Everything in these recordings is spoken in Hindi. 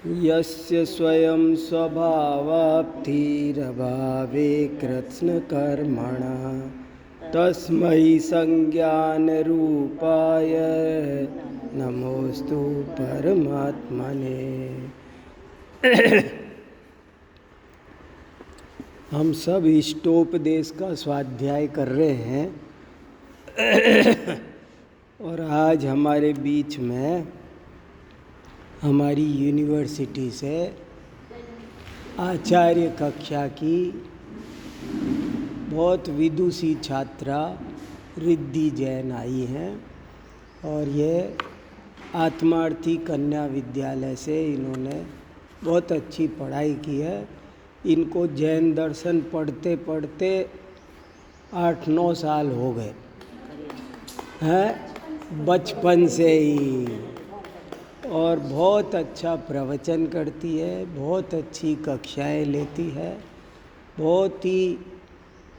यस्य स्वयं स्वभावाप्तिरभावे कृत्स्नकर्मणः तस्मै संज्ञानरूपाय नमोस्तु परमात्मने। हम सब इष्टोपदेश का स्वाध्याय कर रहे हैं और आज हमारे बीच में हमारी यूनिवर्सिटी से आचार्य कक्षा की बहुत विदुषी छात्रा रिद्धि जैन आई हैं और ये आत्मार्थी कन्या विद्यालय से इन्होंने बहुत अच्छी पढ़ाई की है। इनको जैन दर्शन पढ़ते पढ़ते 8-9 साल हो गए हैं, बचपन से ही, और बहुत अच्छा प्रवचन करती है, बहुत अच्छी कक्षाएं लेती है, बहुत ही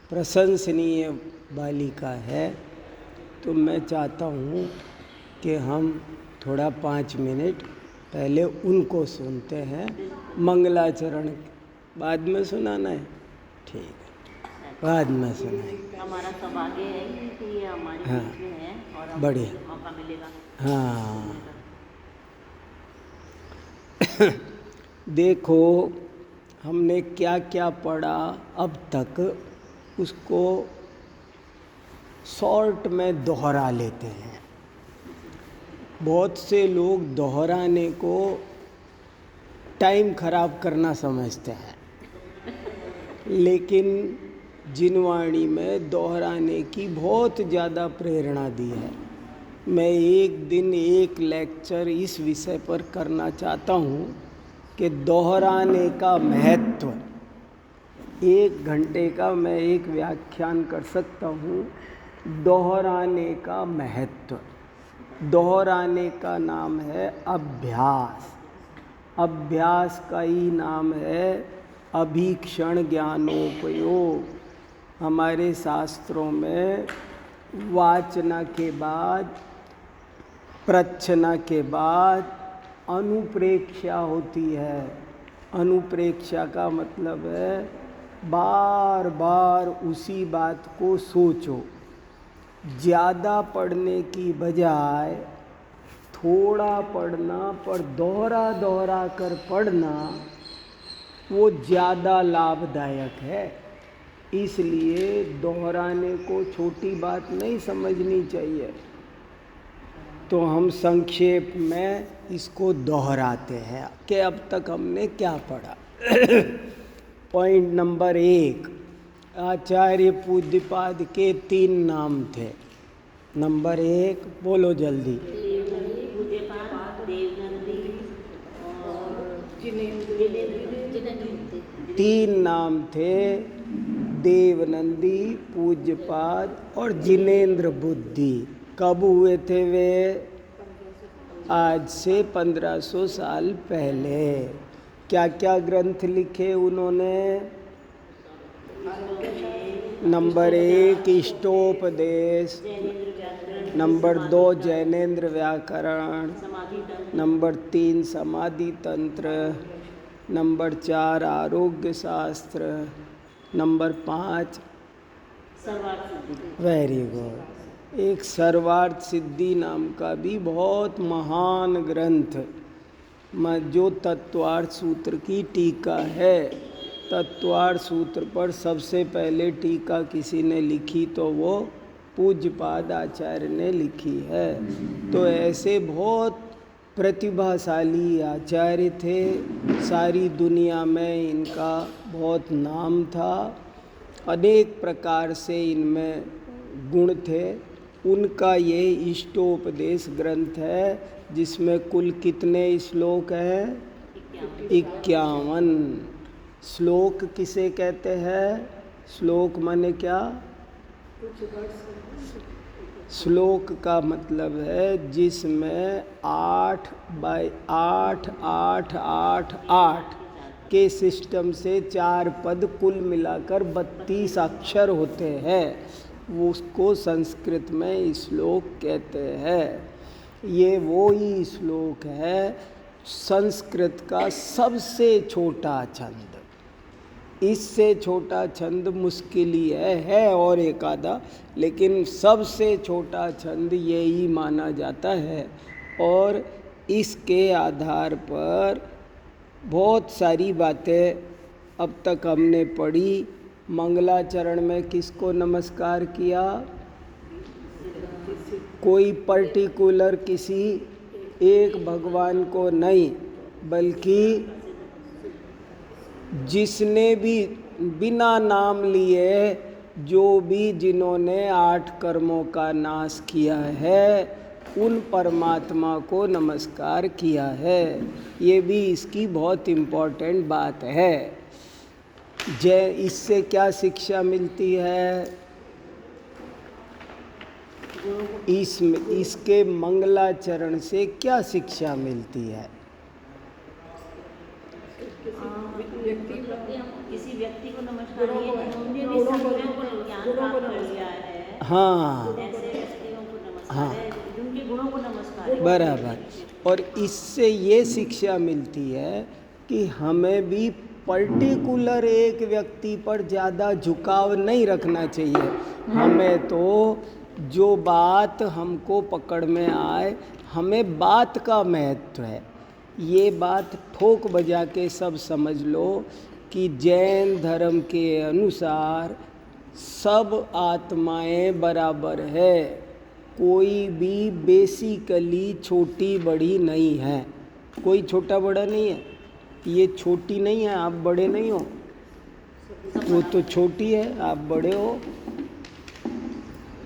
प्रशंसनीय बालिका है। तो मैं चाहता हूँ कि हम थोड़ा 5 मिनट पहले उनको सुनते हैं। मंगलाचरण बाद में सुनाना है, ठीक है, बाद में सुनाएंगे। हमारा सौभाग्य है कि ये हमारे बीच में है और हमको बढ़िया मौका मिलेगा। हाँ देखो हमने क्या क्या पढ़ा अब तक, उसको शॉर्ट में दोहरा लेते हैं। बहुत से लोग दोहराने को टाइम खराब करना समझते हैं, लेकिन जिनवाणी में दोहराने की बहुत ज़्यादा प्रेरणा दी है। मैं एक दिन एक लेक्चर इस विषय पर करना चाहता हूँ कि दोहराने का महत्व। 1 घंटे का मैं एक व्याख्यान कर सकता हूँ, दोहराने का महत्व। दोहराने का नाम है अभ्यास, अभ्यास का ही नाम है अभीक्षण ज्ञानोपयोग। हमारे शास्त्रों में वाचना के बाद, प्रच्छना के बाद अनुप्रेक्षा होती है। अनुप्रेक्षा का मतलब है बार बार उसी बात को सोचो। ज़्यादा पढ़ने की बजाय थोड़ा पढ़ना, पर दोहरा दोहरा कर पढ़ना वो ज़्यादा लाभदायक है। इसलिए दोहराने को छोटी बात नहीं समझनी चाहिए। तो हम संक्षेप में इसको दोहराते हैं कि अब तक हमने क्या पढ़ा। पॉइंट नंबर 1, आचार्य पूज्यपाद के 3 नाम थे। नंबर 1 बोलो जल्दी। पूज्यपाद, देवनंदी और जिनेंद्र। 3 नाम थे, देवनंदी, पूज्यपाद और जिनेंद्र बुद्धि। कब हुए थे वे? आज से 1500 साल पहले। क्या क्या ग्रंथ लिखे उन्होंने? नंबर 1 इष्टोपदेश, नंबर 2 जैनेन्द्र व्याकरण, नंबर 3 समाधि तंत्र, नंबर 4 आरोग्य शास्त्र, नंबर 5 वेरी गुड, एक सर्वार्थ सिद्धि नाम का भी बहुत महान ग्रंथ, जो तत्वार्थ सूत्र की टीका है। तत्वार्थ सूत्र पर सबसे पहले टीका किसी ने लिखी तो वो पूज्यपाद आचार्य ने लिखी है। तो ऐसे बहुत प्रतिभाशाली आचार्य थे, सारी दुनिया में इनका बहुत नाम था, अनेक प्रकार से इनमें गुण थे। उनका ये इष्टोपदेश ग्रंथ है, जिसमें कुल कितने श्लोक हैं? 51 श्लोक। किसे कहते हैं? श्लोक माने क्या? श्लोक का मतलब है जिसमें 8 बाय 8 8 8 8 के सिस्टम से 4 पद कुल मिलाकर 32 अक्षर होते हैं। वो उसको संस्कृत में श्लोक कहते हैं। ये वो ही श्लोक है संस्कृत का सबसे छोटा छंद। इससे छोटा छंद मुश्किल ही है और एक आधा, लेकिन सबसे छोटा छंद यही माना जाता है। और इसके आधार पर बहुत सारी बातें अब तक हमने पढ़ी। मंगलाचरण में किसको नमस्कार किया? कोई पर्टिकुलर किसी एक भगवान को नहीं, बल्कि जिसने भी बिना नाम लिए जो भी जिन्होंने 8 कर्मों का नाश किया है, उन परमात्मा को नमस्कार किया है। ये भी इसकी बहुत इम्पोर्टेंट बात है। इससे क्या शिक्षा मिलती है? इसके मंगलाचरण से क्या शिक्षा मिलती है? किसी व्यक्ति को नमस्कार, उन्होंने भी सद्गुणों को ज्ञान प्राप्त कर लिया है। हाँ, ऐसे व्यक्तियों को नमस्कार हाँ, है, जिनके गुणों को नमस्कार है। बराबर। और इससे ये शिक्षा मिलती है कि हमें भी पर्टिकुलर एक व्यक्ति पर ज़्यादा झुकाव नहीं रखना चाहिए। हमें तो जो बात हमको पकड़ में आए, हमें बात का महत्व है। ये बात ठोक बजा के सब समझ लो कि जैन धर्म के अनुसार सब आत्माएं बराबर है। कोई भी बेसिकली छोटी बड़ी नहीं है। कोई छोटा बड़ा नहीं है। ये छोटी नहीं है, आप बड़े नहीं हो। वो तो छोटी है, आप बड़े हो।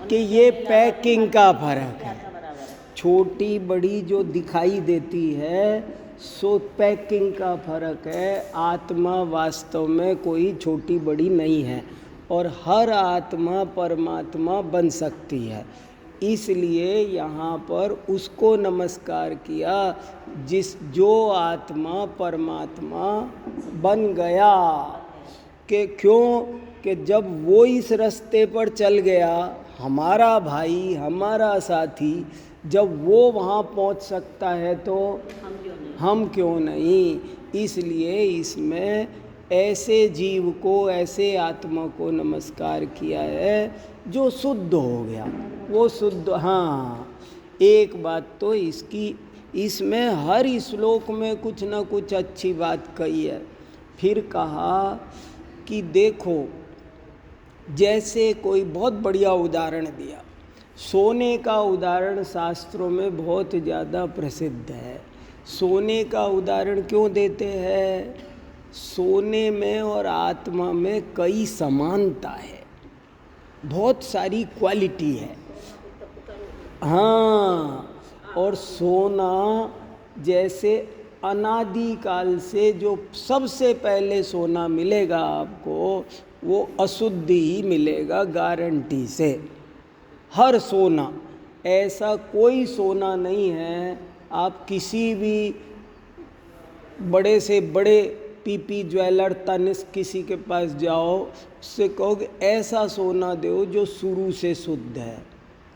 कि ये पैकिंग का फर्क है। छोटी बड़ी जो दिखाई देती है सो पैकिंग का फर्क है। आत्मा वास्तव में कोई छोटी बड़ी नहीं है और हर आत्मा परमात्मा बन सकती है। इसलिए यहाँ पर उसको नमस्कार किया जो आत्मा परमात्मा बन गया। कि क्यों? कि जब वो इस रास्ते पर चल गया, हमारा भाई हमारा साथी जब वो वहाँ पहुँच सकता है तो हम क्यों नहीं। इसलिए इसमें ऐसे जीव को, ऐसे आत्मा को नमस्कार किया है जो शुद्ध हो गया। वो शुद्ध, हाँ, एक बात तो इसमें हर श्लोक में कुछ ना कुछ अच्छी बात कही है। फिर कहा कि देखो, जैसे कोई बहुत बढ़िया उदाहरण दिया। सोने का उदाहरण शास्त्रों में बहुत ज़्यादा प्रसिद्ध है। सोने का उदाहरण क्यों देते हैं? सोने में और आत्मा में कई समानता है, बहुत सारी क्वालिटी है। हाँ, और सोना जैसे अनादिकाल से जो सबसे पहले सोना मिलेगा आपको, वो अशुद्ध ही मिलेगा गारंटी से। हर सोना, ऐसा कोई सोना नहीं है। आप किसी भी बड़े से बड़े पीपी ज्वेलर तनिष्क किसी के पास जाओ, उससे कहोगे ऐसा सोना दो जो शुरू से शुद्ध है,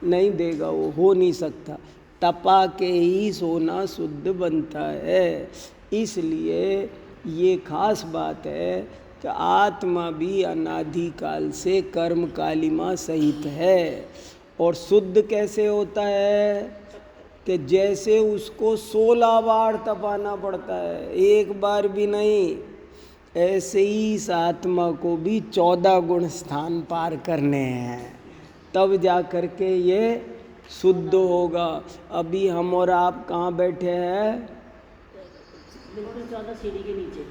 नहीं देगा, वो हो नहीं सकता। तपा के ही सोना शुद्ध बनता है। इसलिए ये खास बात है कि आत्मा भी अनादिकाल से कर्म कालिमा सहित है। और शुद्ध कैसे होता है? कि जैसे उसको 16 बार तपाना पड़ता है, एक बार भी नहीं। ऐसे ही इस आत्मा को भी 14 गुण स्थान पार करने हैं, तब जा कर के ये शुद्ध होगा। अभी हम और आप कहाँ बैठे हैं? बिल्कुल 14 सीढ़ी के नीचे।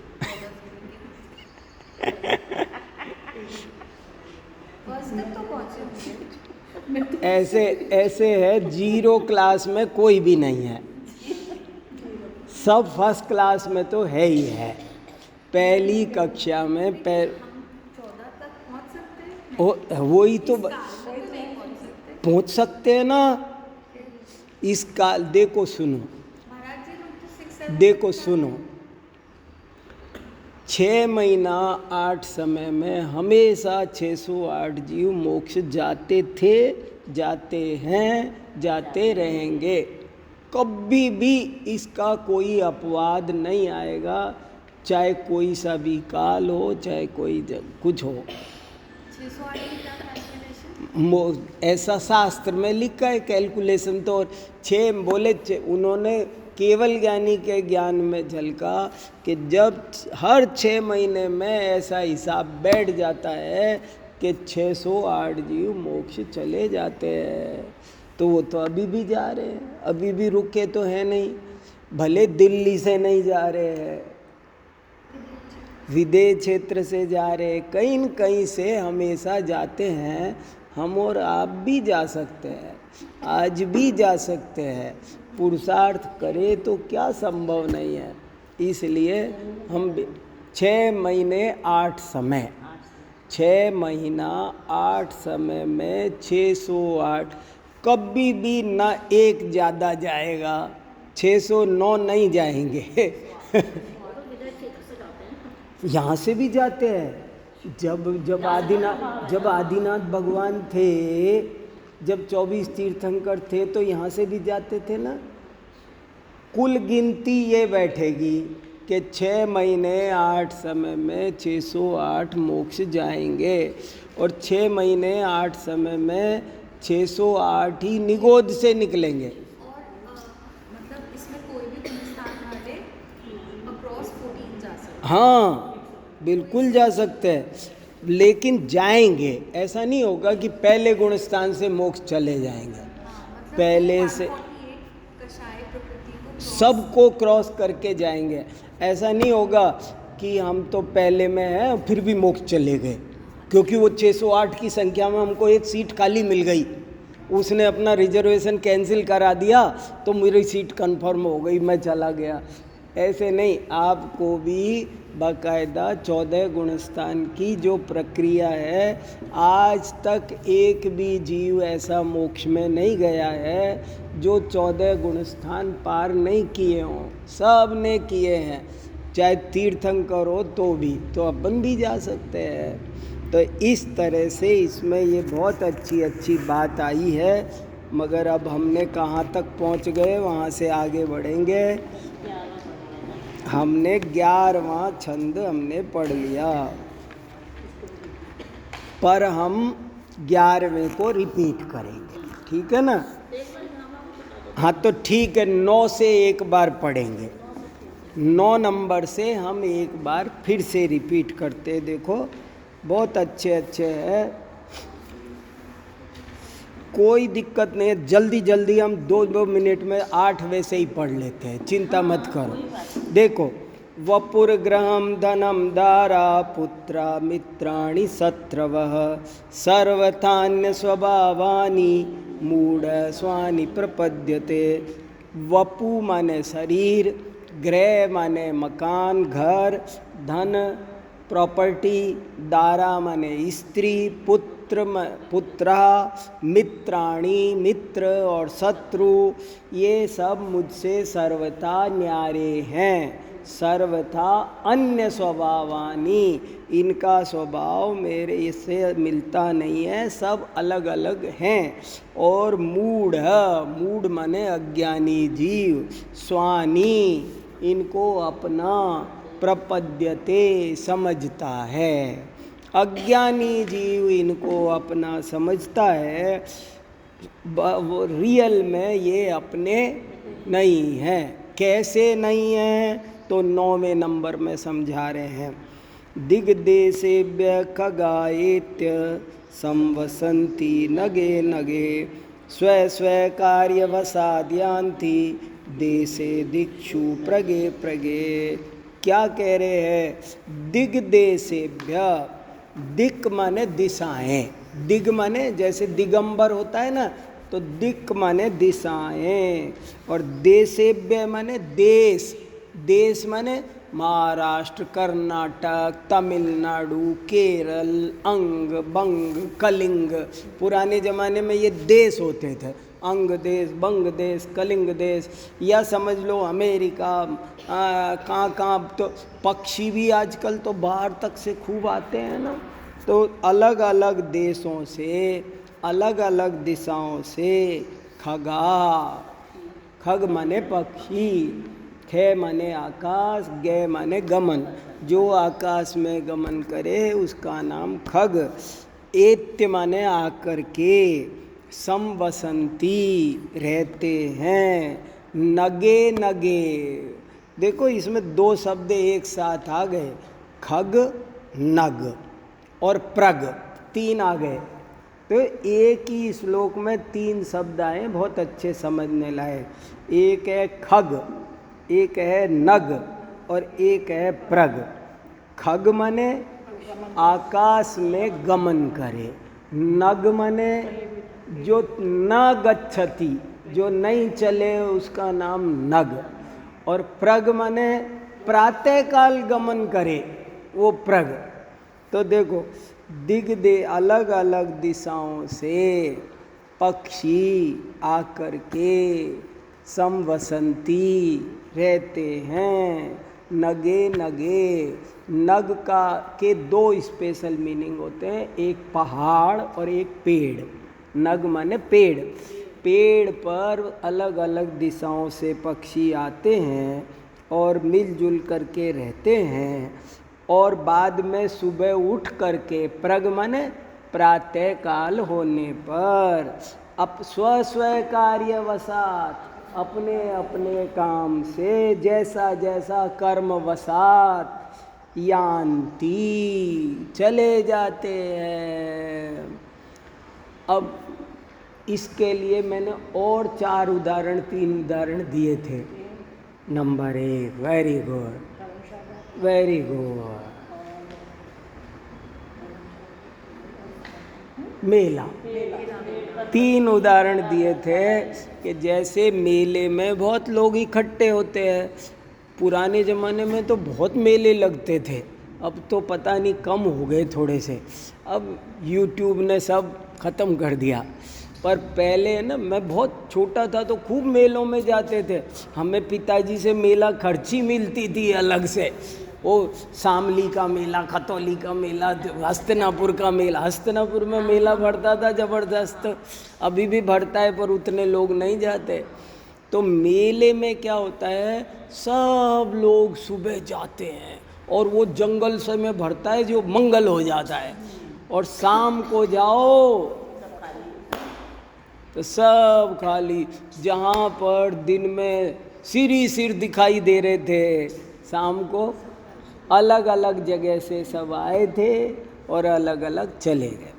ऐसे है, 0 क्लास में कोई भी नहीं है, सब फर्स्ट क्लास में तो है ही है। पहली कक्षा में 14 तक पहुंच सकते हैं। वही तो पहुंच सकते हैं ना। इस काल देखो सुनो, देखो सुनो, 6 महीना 8 समय में हमेशा 608 जीव मोक्ष जाते थे, जाते हैं, जाते रहेंगे। कभी भी इसका कोई अपवाद नहीं आएगा, चाहे कोई सा भी काल हो, चाहे कोई कुछ हो। 608 की क्या कैलकुलेशन? ऐसा शास्त्र में लिखा है कैलकुलेशन तो। उन्होंने केवल ज्ञानी के ज्ञान में झलका कि जब हर 6 महीने में ऐसा हिसाब बैठ जाता है कि 608 जीव मोक्ष चले जाते हैं, तो वो तो अभी भी जा रहे हैं, अभी भी रुके तो है नहीं। भले दिल्ली से नहीं जा रहे हैं, विदेश क्षेत्र से जा रहे हैं, कहीं न कहीं से हमेशा जाते हैं। हम और आप भी जा सकते हैं, आज भी जा सकते हैं। पुरुषार्थ करे तो क्या संभव नहीं है। इसलिए हम 6 महीने 8 समय, 6 महीना 8 समय में 608, कभी भी ना एक ज़्यादा जाएगा, 609 नहीं जाएंगे। यहाँ से भी जाते हैं। जब आदिनाथ भगवान थे, जब 24 तीर्थंकर थे, तो यहाँ से भी जाते थे ना। कुल गिनती ये बैठेगी कि 6 महीने 8 समय में 608 मोक्ष जाएंगे, और 6 महीने 8 समय में 608 ही निगोद से निकलेंगे। और मतलब इसमें कोई भी गुणस्थान वाले अक्रॉस 14 जा सकते हैं। हाँ, बिल्कुल जा सकते हैं, लेकिन जाएंगे। ऐसा नहीं होगा कि पहले गुणस्थान से मोक्ष चले जाएंगे। मतलब पहले से कषाय प्रकृति को सबको क्रॉस करके जाएंगे। ऐसा नहीं होगा कि हम तो पहले में हैं फिर भी मोक्ष चले गए, क्योंकि वो 608 की संख्या में हमको एक सीट खाली मिल गई, उसने अपना रिजर्वेशन कैंसिल करा दिया तो मेरी सीट कंफर्म हो गई, मैं चला गया। ऐसे नहीं, आपको भी बाकायदा 14 गुणस्थान की जो प्रक्रिया है, आज तक एक भी जीव ऐसा मोक्ष में नहीं गया है जो 14 गुणस्थान पार नहीं किए हों। सब ने किए हैं, चाहे तीर्थंकर हो तो भी, तो अपन भी जा सकते हैं। तो इस तरह से इसमें ये बहुत अच्छी बात आई है। मगर अब हमने कहाँ तक पहुँच गए, वहाँ से आगे बढ़ेंगे। हमने 11वां छंद हमने पढ़ लिया, पर हम 11वें को रिपीट करेंगे, ठीक है ना? हाँ तो ठीक है, 9 से एक बार पढ़ेंगे। 9 नंबर से हम एक बार फिर से रिपीट करते। देखो बहुत अच्छे हैं, कोई दिक्कत नहीं है। जल्दी हम 2 मिनट में 8 वैसे ही पढ़ लेते हैं, चिंता मत करो। देखो, वपुर्ग्रहम धनम दारा पुत्रा मित्राणि शत्रवः सर्वथान्य स्वभावानि मूढ़ स्वानि प्रपद्यते। वपु माने शरीर, ग्रह माने मकान घर धन प्रॉपर्टी, दारा माने स्त्री, पुत्रा, मित्राणी मित्र और शत्रु, ये सब मुझसे सर्वथा न्यारे हैं। सर्वथा अन्य स्वभावानी, इनका स्वभाव मेरे से मिलता नहीं है, सब अलग अलग हैं। और मूढ़ माने अज्ञानी जीव, स्वानी इनको अपना, प्रपद्यते समझता है। अज्ञानी जीव इनको अपना समझता है, वो रियल में ये अपने नहीं हैं। कैसे नहीं हैं तो 9वें नंबर में समझा रहे हैं। दिग्देशेभ्य खगायेत्य संवसन्ति नगे स्व कार्यवसाद्यांति देशे दिक्षु प्रगे। क्या कह रहे हैं? दिग्देशेभ्य, दिक् माने दिशाएं, दिग माने जैसे दिगंबर होता है ना, तो दिक् माने दिशाएं, और देशेभ्य माने देश, देश माने महाराष्ट्र, कर्नाटक, तमिलनाडु, केरल, अंग, बंग, कलिंग। पुराने ज़माने में ये देश होते थे, अंग देश, बंग देश, कलिंग देश, या समझ लो अमेरिका, कहाँ तो पक्षी भी आजकल तो बाहर तक से खूब आते हैं ना। तो अलग अलग देशों से, अलग अलग दिशाओं से खगा, खग माने पक्षी, खे माने आकाश, गे माने गमन। जो आकाश में गमन करे उसका नाम खग। एत्य माने आकर के, समवसंती रहते हैं, नगे नगे। देखो इसमें दो शब्द एक साथ आ गए, खग नग और प्रग, तीन आ गए। तो एक ही श्लोक में तीन शब्द आए, बहुत अच्छे समझने लायक। एक है खग, एक है नग और एक है प्रग। खग माने आकाश में गमन करे, नग माने जो न गच्छति, जो नहीं चले उसका नाम नग, और प्रग माने प्रातःकाल गमन करे वो प्रग। तो देखो अलग अलग दिशाओं से पक्षी आकर के समवसंती रहते हैं, नगे नगे। नग का के दो स्पेशल मीनिंग होते हैं, एक पहाड़ और एक पेड़। नग माने पेड़, पेड़ पर अलग अलग दिशाओं से पक्षी आते हैं और मिलजुल करके रहते हैं, और बाद में सुबह उठ करके, प्रग माने प्रातः काल होने पर, स्व कार्यवशात, अपने अपने काम से जैसा जैसा कर्म वशात, यान्ति चले जाते हैं। अब इसके लिए मैंने और 3 उदाहरण दिए थे। Number 1, very good, very good, मेला। 3 उदाहरण दिए थे कि जैसे मेले में बहुत लोग इकट्ठे होते हैं। पुराने ज़माने में तो बहुत मेले लगते थे, अब तो पता नहीं कम हो गए थोड़े से, अब YouTube ने सब ख़त्म कर दिया। पर पहले ना, मैं बहुत छोटा था तो खूब मेलों में जाते थे। हमें पिताजी से मेला खर्ची मिलती थी अलग से, वो शामली का मेला, खतौली का मेला, हस्तिनापुर का मेला। हस्तिनापुर में मेला भरता था ज़बरदस्त, अभी भी भरता है पर उतने लोग नहीं जाते। तो मेले में क्या होता है, सब लोग सुबह जाते हैं और वो जंगल से में भरता है जो मंगल हो जाता है, और शाम को जाओ तो सब खाली। जहाँ पर दिन में सिर ही सिर दिखाई दे रहे थे, शाम को अलग अलग जगह से सब आए थे और अलग अलग चले गए।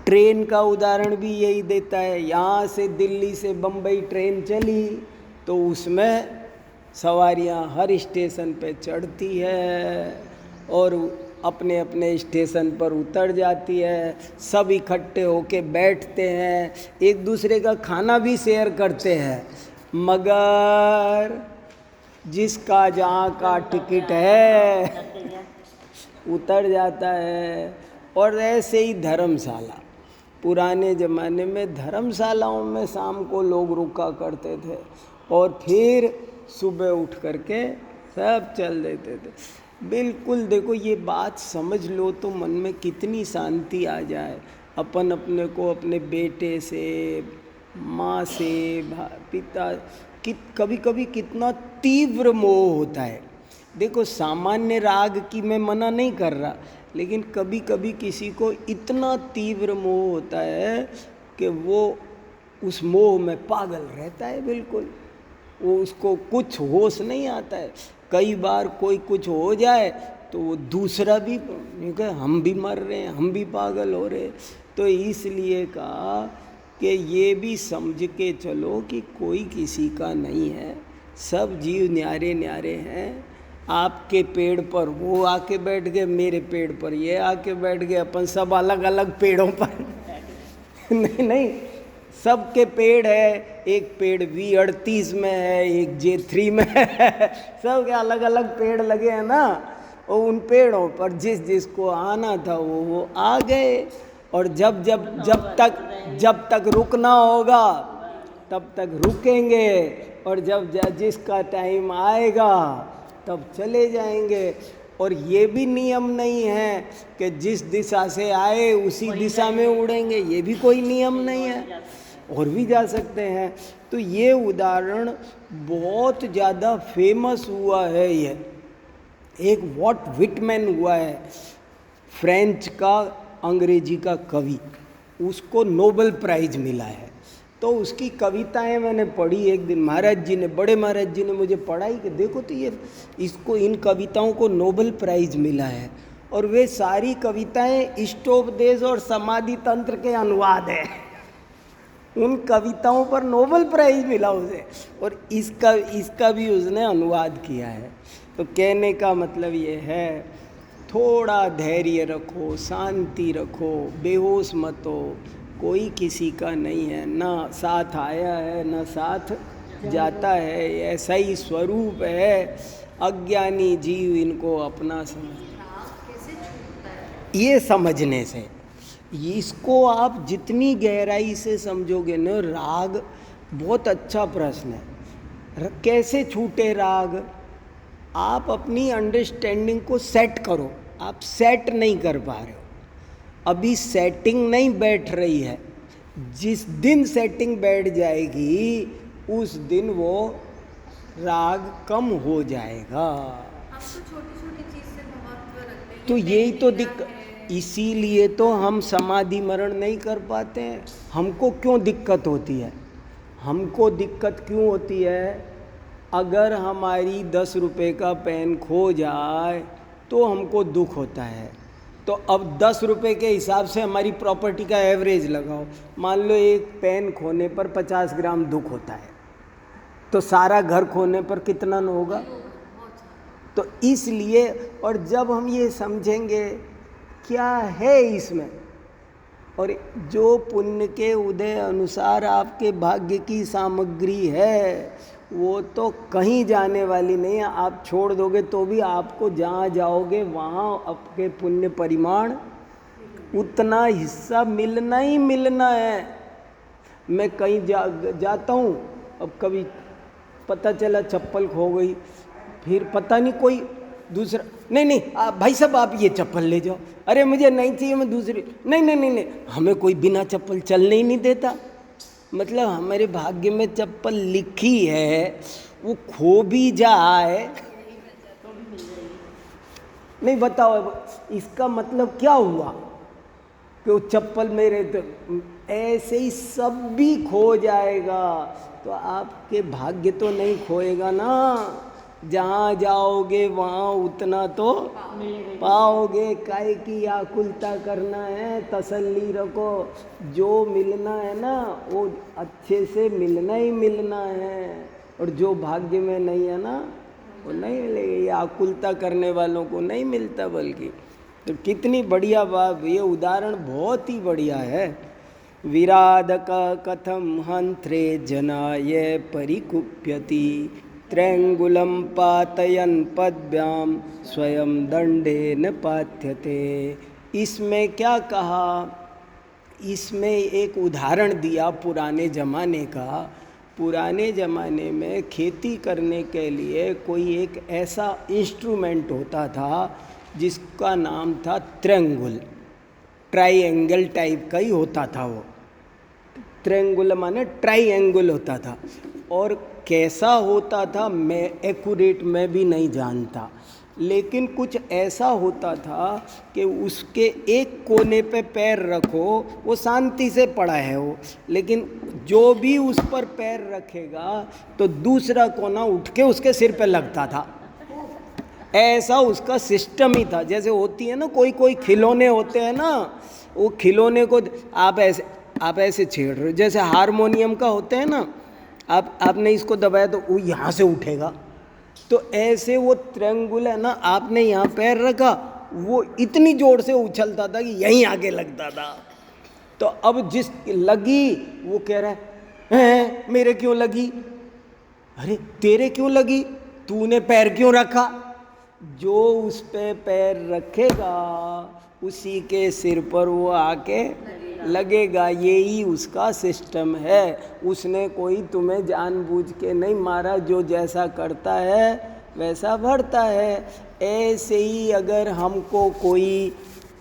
ट्रेन का उदाहरण भी यही देता है। यहाँ से दिल्ली से बम्बई ट्रेन चली तो उसमें सवारियाँ हर स्टेशन पे चढ़ती है और अपने अपने स्टेशन पर उतर जाती है। सब इकट्ठे होके बैठते हैं, एक दूसरे का खाना भी शेयर करते हैं, मगर जिसका जहाँ का टिकट है उतर जाता है। और ऐसे ही धर्मशाला, पुराने ज़माने में धर्मशालाओं में शाम को लोग रुका करते थे और फिर सुबह उठ करके सब चल देते थे। बिल्कुल देखो, ये बात समझ लो तो मन में कितनी शांति आ जाए। अपन अपने को अपने बेटे से, माँ से, पिता, कभी कभी कितना तीव्र मोह होता है। देखो सामान्य राग की मैं मना नहीं कर रहा, लेकिन कभी कभी किसी को इतना तीव्र मोह होता है कि वो उस मोह में पागल रहता है। बिल्कुल वो, उसको कुछ होश नहीं आता है। कई बार कोई कुछ हो जाए तो वो दूसरा भी, हम भी मर रहे हैं, हम भी पागल हो रहे। तो इसलिए कहा कि ये भी समझ के चलो कि कोई किसी का नहीं है, सब जीव न्यारे न्यारे हैं। आपके पेड़ पर वो आके बैठ गए, मेरे पेड़ पर ये आके बैठ गए, अपन सब अलग अलग पेड़ों पर नहीं, सबके पेड़ है। एक पेड़ V38 में है, एक J3 में है, सब के अलग अलग पेड़ लगे हैं ना। और उन पेड़ों पर जिस जिसको आना था वो आ गए। और जब तक रुकना होगा तब तक रुकेंगे, और जब जिसका टाइम आएगा तब चले जाएंगे। और ये भी नियम नहीं है कि जिस दिशा से आए उसी दिशा में उड़ेंगे, ये भी कोई नियम नहीं है, और भी जा सकते हैं। तो ये उदाहरण बहुत ज़्यादा फेमस हुआ है। ये एक वॉट विटमैन हुआ है, फ्रेंच का अंग्रेजी का कवि, उसको नोबेल प्राइज़ मिला है। तो उसकी कविताएं मैंने पढ़ी एक दिन, महाराज जी ने, बड़े महाराज जी ने मुझे पढ़ाई कि देखो तो ये इसको, इन कविताओं को नोबेल प्राइज़ मिला है। और वे सारी कविताएं इष्टोपदेश और समाधि तंत्र के अनुवाद है। उन कविताओं पर नोबेल प्राइज़ मिला उसे, और इसका भी उसने अनुवाद किया है। तो कहने का मतलब ये है, थोड़ा धैर्य रखो, शांति रखो, बेहोश मत हो। कोई किसी का नहीं है, ना साथ आया है ना साथ जाता है, ऐसा ही स्वरूप है। अज्ञानी जीव इनको अपना समझ, कैसे छूटता है ये समझने से, इसको आप जितनी गहराई से समझोगे ना। राग बहुत अच्छा प्रश्न है, कैसे छूटे राग? आप अपनी अंडरस्टैंडिंग को सेट करो। आप सेट नहीं कर पा रहे हो, अभी सेटिंग नहीं बैठ रही है। जिस दिन सेटिंग बैठ जाएगी उस दिन वो राग कम हो जाएगा। हम तो छोटी छोटी चीज से महत्व रखते हैं। तो यही तो दिक्कत, इसीलिए तो हम समाधि मरण नहीं कर पाते हैं। हमको क्यों दिक्कत होती है? हमको दिक्कत क्यों होती है? अगर हमारी 10 रुपए का पेन खो जाए तो हमको दुख होता है। तो अब 10 रुपए के हिसाब से हमारी प्रॉपर्टी का एवरेज लगाओ। मान लो एक पेन खोने पर 50 ग्राम दुख होता है, तो सारा घर खोने पर कितना न होगा? तो इसलिए, और जब हम ये समझेंगे क्या है इसमें, और जो पुण्य के उदय अनुसार आपके भाग्य की सामग्री है वो तो कहीं जाने वाली नहीं है। आप छोड़ दोगे तो भी आपको जहाँ जाओगे वहाँ आपके पुण्य परिमाण उतना हिस्सा मिलना ही मिलना है। मैं कहीं जाता हूँ, अब कभी पता चला चप्पल खो गई, फिर पता नहीं कोई दूसरा, नहीं भाई साहब आप ये चप्पल ले जाओ, अरे मुझे नहीं चाहिए, मैं दूसरी, नहीं, हमें कोई बिना चप्पल चलने ही नहीं देता। मतलब हमारे भाग्य में चप्पल लिखी है, वो खो भी जाए नहीं, बताओ इसका मतलब क्या हुआ कि वो चप्पल मेरे, तो ऐसे ही सब भी खो जाएगा तो आपके भाग्य तो नहीं खोएगा ना। जहाँ जाओगे वहाँ उतना तो पाओगे। काहे की आकुलता करना है, तसल्ली रखो। जो मिलना है ना वो अच्छे से मिलना ही मिलना है, और जो भाग्य में नहीं है ना वो नहीं मिलेगा। ये आकुलता करने वालों को नहीं मिलता। बल्कि तो कितनी बढ़िया बात, ये उदाहरण बहुत ही बढ़िया है। विराधक कथम हंत्रे जनाय परिकुप्यति, त्रैंगुलम पातयन पद्भ्याम स्वयं दंडेन पाथ्यते। इसमें क्या कहा? इसमें एक उदाहरण दिया पुराने ज़माने का। पुराने ज़माने में खेती करने के लिए कोई एक ऐसा इंस्ट्रूमेंट होता था जिसका नाम था त्रिंगुल। ट्राइएंगल टाइप का ही होता था वो। त्रिंगुल माने ट्राइएंगल होता था। और कैसा होता था मैं एक्यूरेट मैं भी नहीं जानता, लेकिन कुछ ऐसा होता था कि उसके एक कोने पे पैर रखो वो शांति से पड़ा है वो, लेकिन जो भी उस पर पैर रखेगा तो दूसरा कोना उठ के उसके सिर पे लगता था। ऐसा उसका सिस्टम ही था। जैसे होती है ना कोई खिलौने होते हैं ना, वो खिलौने को आप ऐसे छेड़ रहे हो, जैसे हारमोनियम का होते हैं ना, आपने इसको दबाया तो वो यहाँ से उठेगा। तो ऐसे वो त्रिंगुल है ना, आपने यहाँ पैर रखा वो इतनी जोर से उछलता था कि यहीं आगे लगता था। तो अब जिस लगी वो कह रहा है मेरे क्यों लगी? अरे तेरे क्यों लगी? तूने पैर क्यों रखा? जो उस पे पैर रखेगा उसी के सिर पर वो आके लगेगा। यही उसका सिस्टम है। उसने कोई तुम्हें जानबूझ के नहीं मारा, जो जैसा करता है वैसा भरता है। ऐसे ही अगर हमको कोई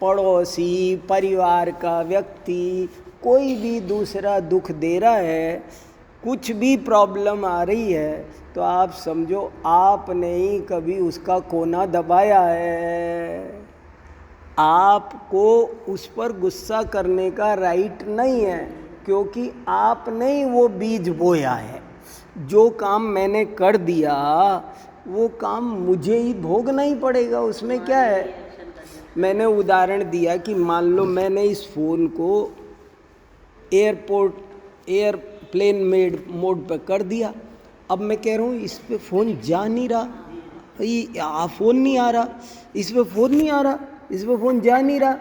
पड़ोसी, परिवार का व्यक्ति, कोई भी दूसरा दुख दे रहा है कुछ भी प्रॉब्लम आ रही है तो आप समझो आपने ही कभी उसका कोना दबाया है। आपको उस पर गुस्सा करने का राइट नहीं है, क्योंकि आपने ही वो बीज बोया है। जो काम मैंने कर दिया वो काम मुझे ही भोगना ही पड़ेगा, उसमें क्या है। मैंने उदाहरण दिया कि मान लो मैंने इस फ़ोन को एयरप्लेन मोड पर कर दिया। अब मैं कह रहा हूँ इस पे फ़ोन जा नहीं रहा, फ़ोन नहीं आ रहा, इस पे फ़ोन नहीं आ रहा, इस पे फ़ोन जा नहीं रहा।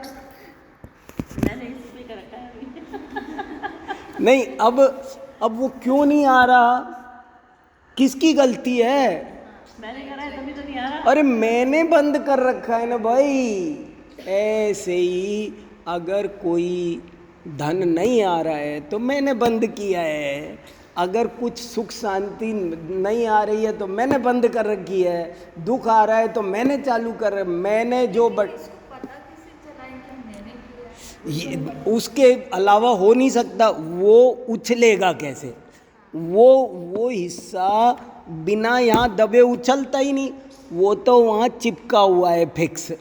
मैंने इसमें कर रखा है अभी। नहीं, अब वो क्यों नहीं आ रहा, किसकी गलती है? मैंने करा है तभी तो नहीं आ रहा। अरे मैंने बंद कर रखा है ना भाई। ऐसे ही अगर कोई धन नहीं आ रहा है तो मैंने बंद किया है, अगर कुछ सुख शांति नहीं आ रही है तो मैंने बंद कर रखी है, दुख आ रहा है तो मैंने चालू कर, मैंने जो पता किसे चला है कि मैंने किया? उसके अलावा हो नहीं सकता। वो उछलेगा कैसे? वो हिस्सा बिना यहाँ दबे उछलता ही नहीं, वो तो वहाँ चिपका हुआ है फिक्स,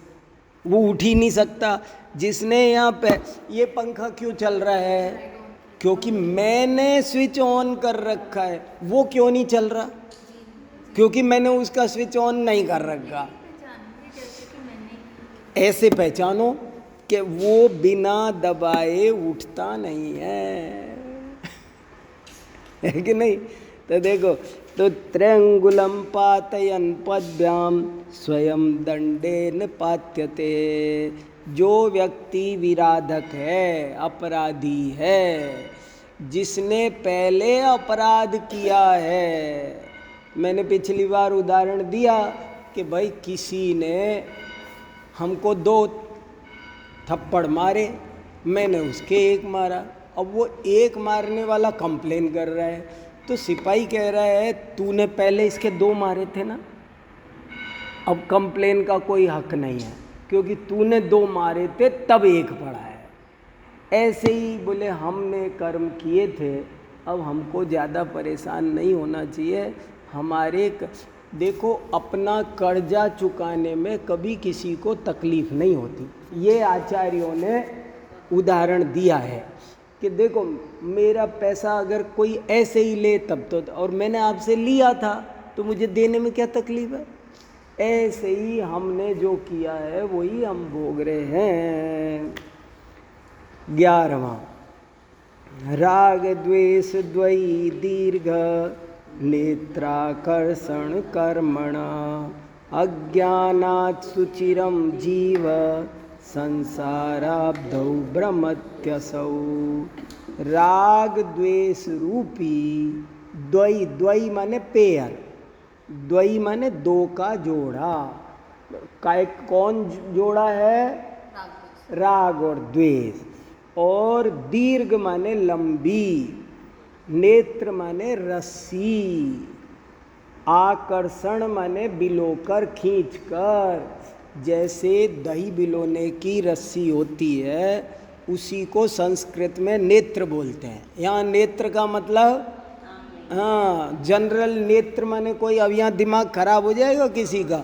वो उठ ही नहीं सकता। जिसने यहाँ पे ये पंखा क्यों चल रहा है? क्योंकि मैंने स्विच ऑन कर रखा है। वो क्यों नहीं चल रहा? क्योंकि मैंने उसका स्विच ऑन नहीं कर रखा। ऐसे पहचानो कि वो बिना दबाए उठता नहीं है कि नहीं? तो देखो, तो त्र्यंगुलम पातयन पद्भ्याम स्वयं दंडेन पात्यते। जो व्यक्ति विराधक है, अपराधी है, जिसने पहले अपराध किया है। मैंने पिछली बार उदाहरण दिया कि भाई किसी ने हमको 2 थप्पड़ मारे, मैंने उसके 1 मारा। अब वो 1 मारने वाला कंप्लेन कर रहा है, तो सिपाही कह रहा है तूने पहले इसके 2 मारे थे ना। अब कंप्लेन का कोई हक नहीं है, क्योंकि तूने 2 मारे थे तब 1 पड़ा है। ऐसे ही बोले हमने कर्म किए थे, अब हमको ज़्यादा परेशान नहीं होना चाहिए। हमारे देखो, अपना कर्जा चुकाने में कभी किसी को तकलीफ नहीं होती। ये आचार्यों ने उदाहरण दिया है कि देखो मेरा पैसा अगर कोई ऐसे ही ले तब तो, और मैंने आपसे लिया था तो मुझे देने में क्या तकलीफ है। ऐसे ही हमने जो किया है वही हम भोग रहे हैं। 11वां, राग द्वेष द्वयी दीर्घ नेत्राकर्षण कर्मण अज्ञानात् सुचिरं जीव संसाराब्धौ भ्रमत्यसौ। राग द्वेष रूपी द्वयी, द्वयी माने पेयर, द्वयी माने 2 का जोड़ा। कौन जोड़ा है? राग और द्वेष। और दीर्घ माने लंबी, नेत्र माने रस्सी, आकर्षण माने बिलोकर खींचकर। जैसे दही बिलोने की रस्सी होती है उसी को संस्कृत में नेत्र बोलते हैं। यहाँ नेत्र का मतलब, हाँ, जनरल नेत्र माने कोई, अब यहाँ दिमाग खराब हो जाएगा किसी का,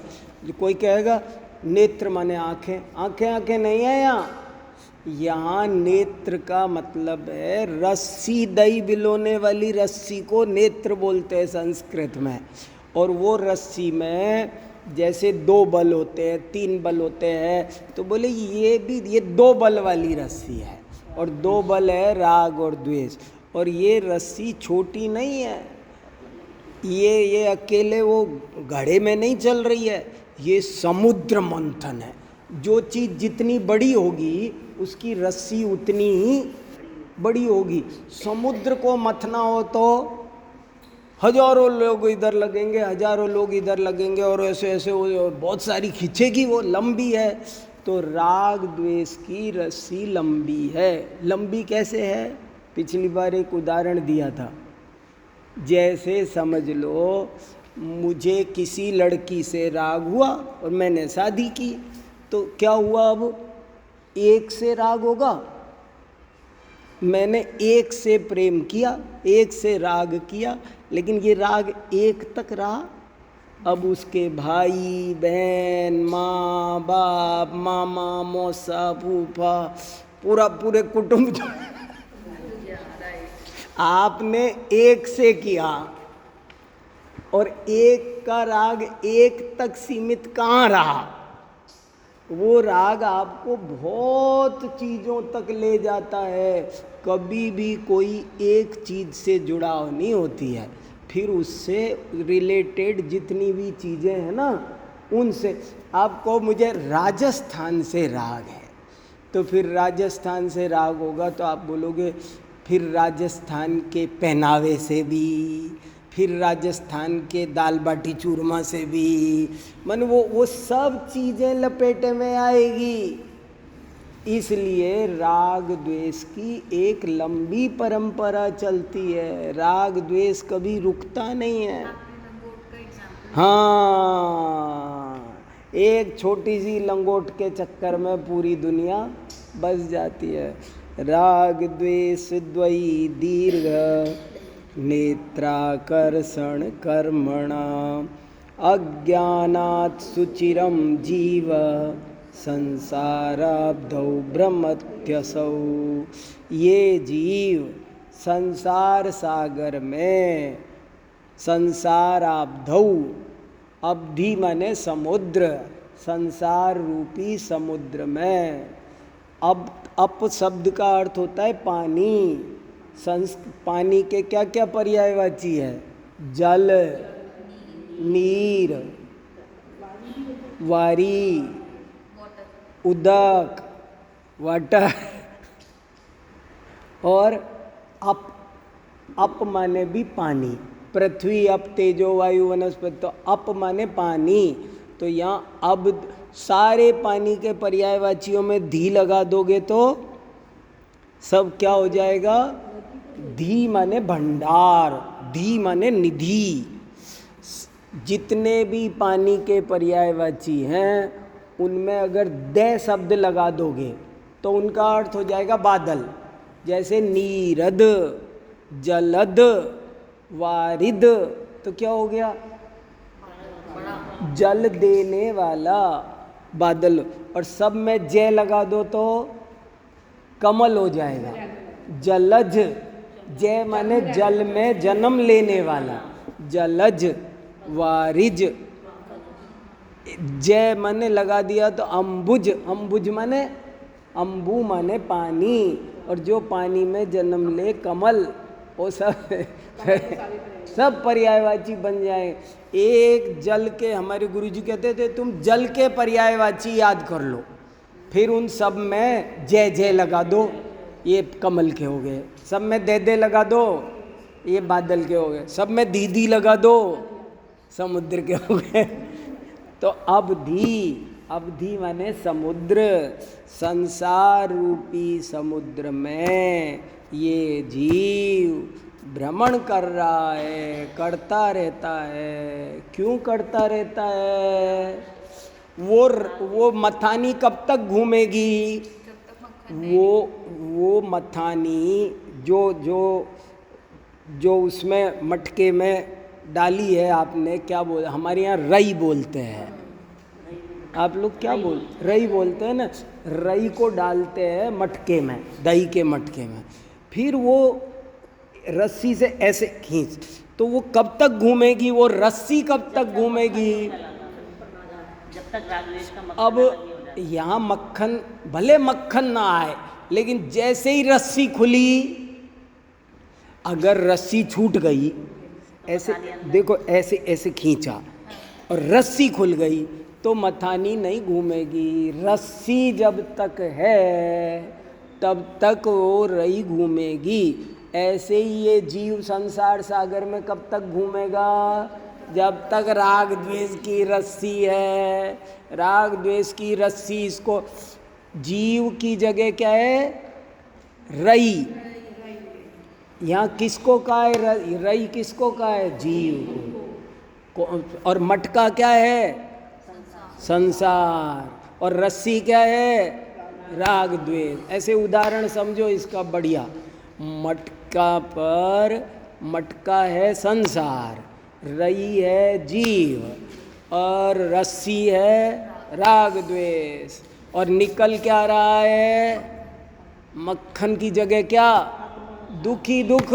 कोई कहेगा नेत्र माने आँखें। आँखें आँखें नहीं है यहाँ नेत्र का मतलब है रस्सी, दही बिलोने वाली रस्सी को नेत्र बोलते हैं संस्कृत में। और वो रस्सी में जैसे 2 बल होते हैं, 3 बल होते हैं, तो बोले ये 2 बल वाली रस्सी है। और 2 बल है राग और द्वेष। और ये रस्सी छोटी नहीं है, ये अकेले वो घड़े में नहीं चल रही है, ये समुद्र मंथन है। जो चीज़ जितनी बड़ी होगी उसकी रस्सी उतनी ही बड़ी होगी। समुद्र को मथना हो तो हजारों लोग इधर लगेंगे, हजारों लोग इधर लगेंगे, और ऐसे ऐसे वो बहुत सारी खींचेगी, वो लंबी है। तो राग द्वेष की रस्सी लंबी है। लंबी कैसे है? पिछली बार एक उदाहरण दिया था। जैसे समझ लो मुझे किसी लड़की से राग हुआ और मैंने शादी की, तो क्या हुआ? अब 1 से राग होगा? मैंने एक से प्रेम किया, एक से राग किया, लेकिन ये राग एक तक रहा। अब उसके भाई बहन, माँ बाप, मामा मौसा फूफा, पूरे कुटुंब आपने एक से किया, और एक का राग एक तक सीमित कहाँ रहा। वो राग आपको बहुत चीज़ों तक ले जाता है। कभी भी कोई एक चीज़ से जुड़ाव नहीं होती है, फिर उससे रिलेटेड जितनी भी चीज़ें हैं ना, उनसे आपको मुझे राजस्थान से राग है, तो फिर राजस्थान से राग होगा तो आप बोलोगे फिर राजस्थान के पहनावे से भी, फिर राजस्थान के दाल बाटी चूरमा से भी, मन वो सब चीज़ें लपेटे में आएगी। इसलिए राग द्वेष की एक लंबी परंपरा चलती है, राग द्वेष कभी रुकता नहीं है। हाँ, एक छोटी सी लंगोट के चक्कर में पूरी दुनिया बस जाती है। राग द्वेष द्वयी दीर्घ नेत्राकर्षण कर्मणा अज्ञानात् सुचिरं जीव संसाराब्धौ भ्रमत्यसौ। ये जीव संसार सागर में, संसाराब्धौ, अब्धि माने समुद्र, संसार रूपी समुद्र में। अब अप शब्द का अर्थ होता है पानी। पानी के क्या क्या पर्यायवाची है? जल, नीर, वारी, उदक, वाटर, और अप माने भी पानी। पृथ्वी, अप, तेजो, वायु, वनस्पति, तो अप माने पानी। तो यहाँ अब सारे पानी के पर्यायवाचियों में धी लगा दोगे तो सब क्या हो जाएगा? धी माने भंडार, धी माने निधि। जितने भी पानी के पर्यायवाची हैं उनमें अगर दे शब्द लगा दोगे तो उनका अर्थ हो जाएगा बादल। जैसे नीरद, जलद, वारिद, तो क्या हो गया? जल देने वाला बादल। और सब में जय लगा दो तो कमल हो जाएगा। जलज, जय माने जल में जन्म लेने वाला, जलज। वारिज, जय माने लगा दिया तो अम्बुज, अम्बुज माने, अम्बु माने पानी, और जो पानी में जन्म ले कमल, वो सब पर्यायवाची बन जाए। एक जल के, हमारे गुरुजी कहते थे तुम जल के पर्यायवाची याद कर लो, फिर उन सब में जय जय लगा दो, ये कमल के हो गए। सब में दे दे लगा दो, ये बादल के हो गए। सब में दीदी लगा दो, समुद्र के हो गए। तो अवधि माने समुद्र, संसार रूपी समुद्र में ये जीव भ्रमण कर रहा है, करता रहता है। क्यों करता रहता है? वो मथानी कब तक घूमेगी? वो मथानी जो उसमें मटके में डाली है आपने, क्या बोल, हमारे यहाँ रई बोलते हैं, आप लोग क्या रई बोलते हैं ना। रई को डालते हैं मटके में, दही के मटके में, फिर वो रस्सी से ऐसे खींच, तो वो कब तक घूमेगी? वो रस्सी कब तक घूमेगी? जब तक रागद्वेष का मक्खन अब यहाँ मक्खन, भले मक्खन ना आए, लेकिन जैसे ही रस्सी खुली, अगर रस्सी छूट गई, ऐसे देखो, ऐसे ऐसे खींचा और रस्सी खुल गई, तो मथानी नहीं घूमेगी। रस्सी जब तक है तब तक वो रही घूमेगी। ऐसे ही ये जीव संसार सागर में कब तक घूमेगा? जब तक राग द्वेष की रस्सी है। राग द्वेष की रस्सी, इसको जीव की जगह क्या है? रई। यहाँ किसको कहा है? रई किसको कहा है? जीव को। और मटका क्या है? संसार। और रस्सी क्या है? राग द्वेष। ऐसे उदाहरण समझो इसका बढ़िया। मटका पर, मटका है संसार, रई है जीव और रस्सी है राग द्वेष, और निकल क्या रहा है? मक्खन की जगह क्या? दुखी दुख।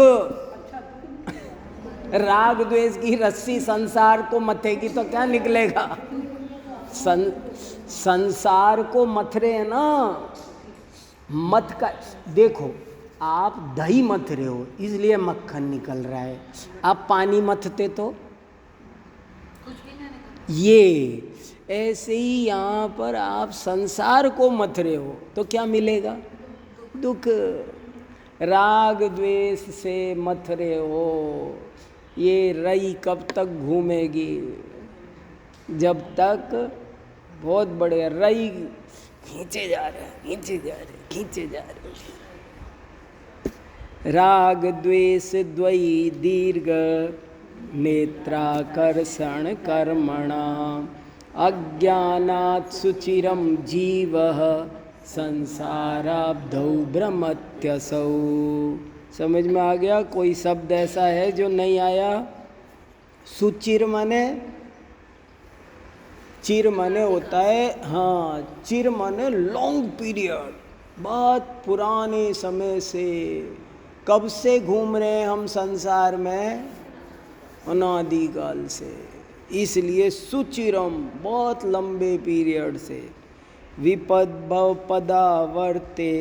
राग द्वेष की रस्सी संसार को मथेगी तो क्या निकलेगा? संसार को मथ रहे हैं ना, मत का। देखो, आप दही मथ रहे हो इसलिए मक्खन निकल रहा है, आप पानी मथते तो कुछ भी ना निकल। ये ऐसे ही यहाँ पर आप संसार को मथ रहे हो तो क्या मिलेगा? दुख। राग द्वेष से मथ रहे हो, ये रई कब तक घूमेगी? जब तक बहुत बड़े रई खींचे जा रहे, खींचे जा रहे, खींचे जा रहे। राग द्वेष द्वयी दीर्घ नेत्राकर्षण कर्मणा अज्ञानात् सुचिरम जीवः संसाराब्धौ भ्रमत्यसौ। समझ में आ गया? कोई शब्द ऐसा है जो नहीं आया? सुचिर माने, चिर माने होता है, हाँ, चिर माने लॉन्ग पीरियड, बहुत पुराने समय से। कब से घूम रहे हैं हम संसार में? अनादिकाल से। इसलिए सुचिरम, बहुत लंबे पीरियड से। विपद भव पदावर्ते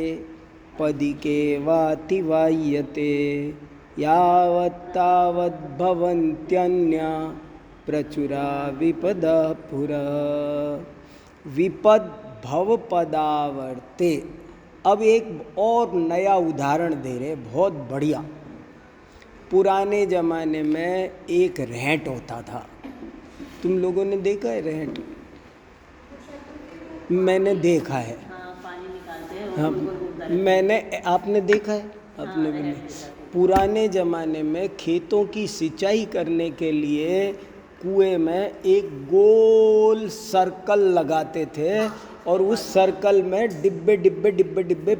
पदिके वातिवाह्यते यावत्तावत् भवन्त्यन्या प्रचुरा विपदा पुरा। विपद भव पदावर्ते। अब एक और नया उदाहरण दे रहे, बहुत बढ़िया। पुराने ज़माने में एक रेंट होता था, तुम लोगों ने देखा है रेंट? मैंने देखा है। हाँ, पानी निकालते हैं हाँ, और गोल गोल घूमता मैंने, आपने देखा है? आपने भी नहीं? रहता है। पुराने ज़माने में खेतों की सिंचाई करने के लिए कुएं में एक गोल सर्कल लगाते थे और उस सर्कल में डिब्बे डिब्बे डिब्बे डिब्बे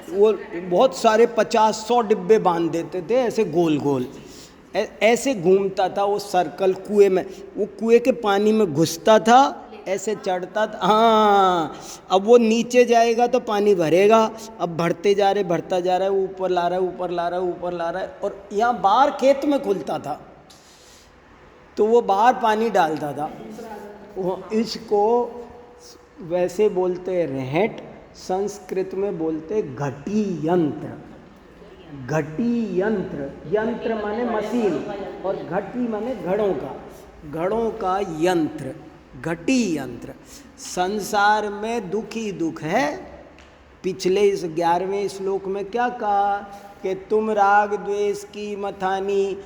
वो बहुत सारे 50-100 डिब्बे बांध देते थे, ऐसे गोल गोल ऐसे घूमता था वो सर्कल कुएं में। वो कुएं के पानी में घुसता था, ऐसे चढ़ता था। हाँ, अब वो नीचे जाएगा तो पानी भरेगा, अब बढ़ते जा रहे, बढ़ता जा रहा है, ऊपर ला रहा है, ऊपर ला रहा है, ऊपर ला रहा है, और यहाँ बाहर खेत में खुलता था तो वो बाहर पानी डालता था। वो इसको वैसे बोलते रहेंट, संस्कृत में बोलते घटी यंत्र। घटी यंत्र, यंत्र माने मशीन और घटी माने घड़ों का, घड़ों का यंत्र, घटी यंत्र। संसार में दुख ही दुख है। पिछले इस 11वें श्लोक में क्या कहा कि तुम राग द्वेष की मथानी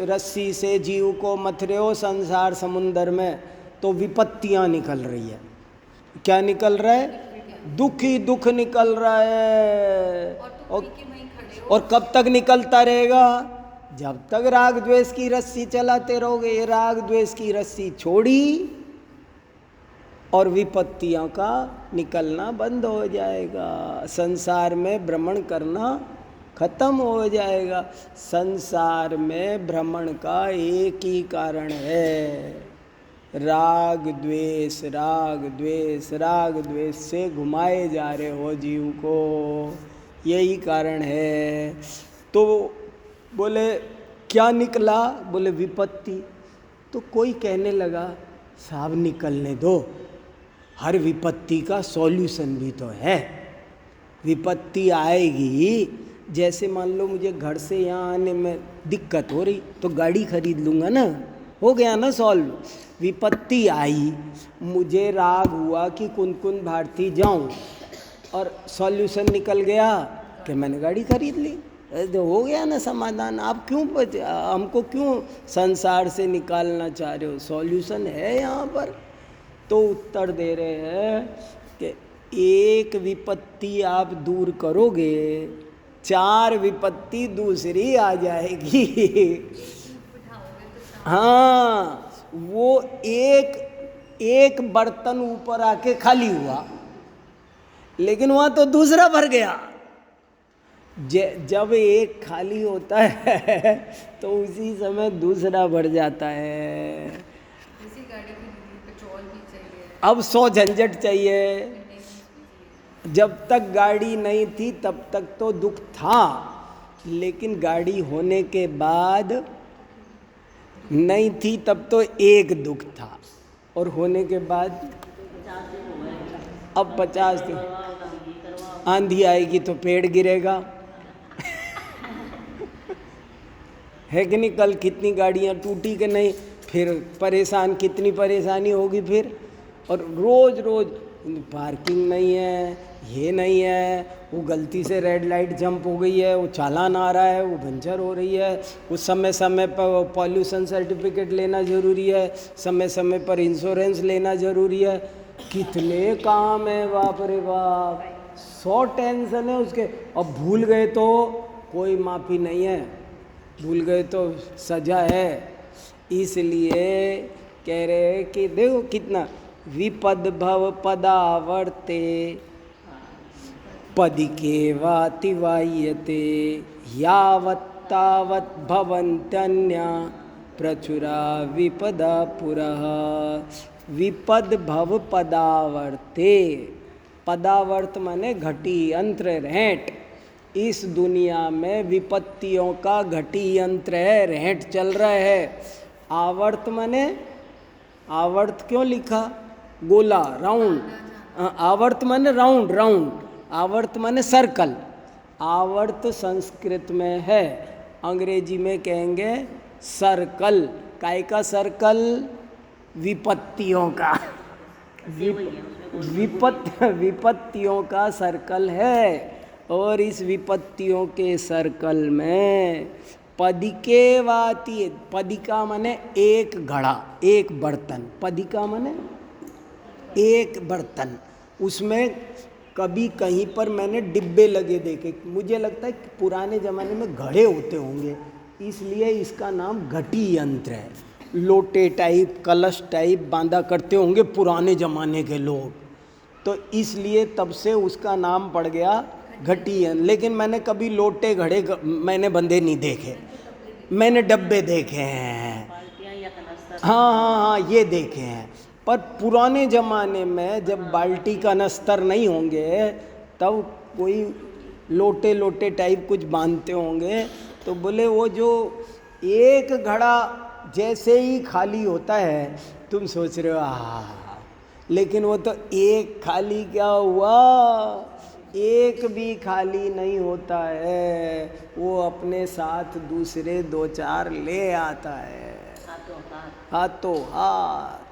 रस्सी से जीव को मथ रहे हो संसार समुंदर में, तो विपत्तियां निकल रही है। क्या निकल रहा है? दुख ही दुख निकल रहा है। और कब तक निकलता रहेगा? जब तक राग द्वेष की रस्सी चलाते रहोगे। ये राग द्वेष की रस्सी छोड़ी और विपत्तियों का निकलना बंद हो जाएगा, संसार में भ्रमण करना खत्म हो जाएगा। संसार में भ्रमण का एक ही कारण है, राग द्वेष। राग द्वेष, राग द्वेष से घुमाए जा रहे हो जीव को, यही कारण है। तो बोले क्या निकला? बोले विपत्ति। तो कोई कहने लगा साहब निकलने दो, हर विपत्ति का सॉल्यूशन भी तो है। विपत्ति आएगी, जैसे मान लो मुझे घर से यहाँ आने में दिक्कत हो रही तो गाड़ी खरीद लूँगा ना, हो गया ना सॉल्व। विपत्ति आई, मुझे राग हुआ कि कुन-कुन भारती जाऊँ और सॉल्यूशन निकल गया कि मैंने गाड़ी खरीद ली, तो हो गया ना समाधान। आप क्यों हमको क्यों संसार से निकालना चाह रहे हो? सॉल्यूशन है यहाँ पर। तो उत्तर दे रहे हैं कि एक विपत्ति आप दूर करोगे, 4 विपत्ति दूसरी आ जाएगी। हाँ, वो एक बर्तन ऊपर आके खाली हुआ, लेकिन वहाँ तो दूसरा भर गया। जब एक खाली होता है तो उसी समय दूसरा बढ़ जाता है। जैसे गाड़ी की पेट्रोल भी चाहिए, अब 100 झंझट चाहिए। मेंटेनेंस भी चाहिए। जब तक गाड़ी नहीं थी तब तक तो दुख था, लेकिन गाड़ी होने के बाद नहीं थी तब तो एक दुख था, और होने के बाद अब 50 दिन। आंधी आएगी तो पेड़ गिरेगा है कि नहीं? कल कितनी गाड़ियाँ टूटी कि नहीं, फिर परेशान, कितनी परेशानी होगी फिर। और रोज रोज पार्किंग नहीं है, ये नहीं है, वो गलती से रेड लाइट जंप हो गई है, वो चालान आ रहा है, वो पंचर हो रही है, उस समय समय पर पॉल्यूशन सर्टिफिकेट लेना ज़रूरी है, समय समय पर इंश्योरेंस लेना ज़रूरी है। कितने काम है, बाप रे बाप, 100 टेंशन है उसके। अब भूल गए तो कोई माफ़ी नहीं है, भूल गए तो सजा है। इसलिए कह रहे हैं कि देखो कितना विपद भव पदावर्ते पदिकेवातिवाह्यते यावत्तावत् भवन्त्यन्या प्रचुरा विपदा पुरः। विपद भव पदावर्ते, पदावर्त माने घटी यंत्र, रेंट। इस दुनिया में विपत्तियों का घटी यंत्र है, रेंट चल रहा है। आवर्त माने, आवर्त क्यों लिखा? गोला, राउंड। आवर्त माने राउंड, राउंड। आवर्त माने सर्कल। आवर्त संस्कृत में है, अंग्रेजी में कहेंगे सर्कल। काय का सर्कल? विपत्तियों का। विपत्तियों का सर्कल है। और इस विपत्तियों के सर्कल में पदिकेवाति, पदिका माने एक घड़ा, एक बर्तन। पदिका माने एक बर्तन। उसमें कभी कहीं पर मैंने डिब्बे लगे देखे, मुझे लगता है कि पुराने ज़माने में घड़े होते होंगे, इसलिए इसका नाम घटी यंत्र है। लोटे टाइप, कलश टाइप बांधा करते होंगे पुराने ज़माने के लोग, तो इसलिए तब से उसका नाम पड़ गया घटी यंत्र। लेकिन मैंने कभी लोटे घड़े मैंने बंधे नहीं देखे, मैंने डब्बे देखे हैं, हाँ हाँ हाँ ये देखे हैं। पर पुराने ज़माने में जब बाल्टी का नस्तर नहीं होंगे तब कोई लोटे लोटे टाइप कुछ बांधते होंगे, तो बोले वो जो एक घड़ा जैसे ही खाली होता है तुम सोच रहे हो लेकिन वो तो एक खाली क्या हुआ, एक भी खाली नहीं होता है, वो अपने साथ दूसरे 2-4 ले आता है, हाथों हाथ।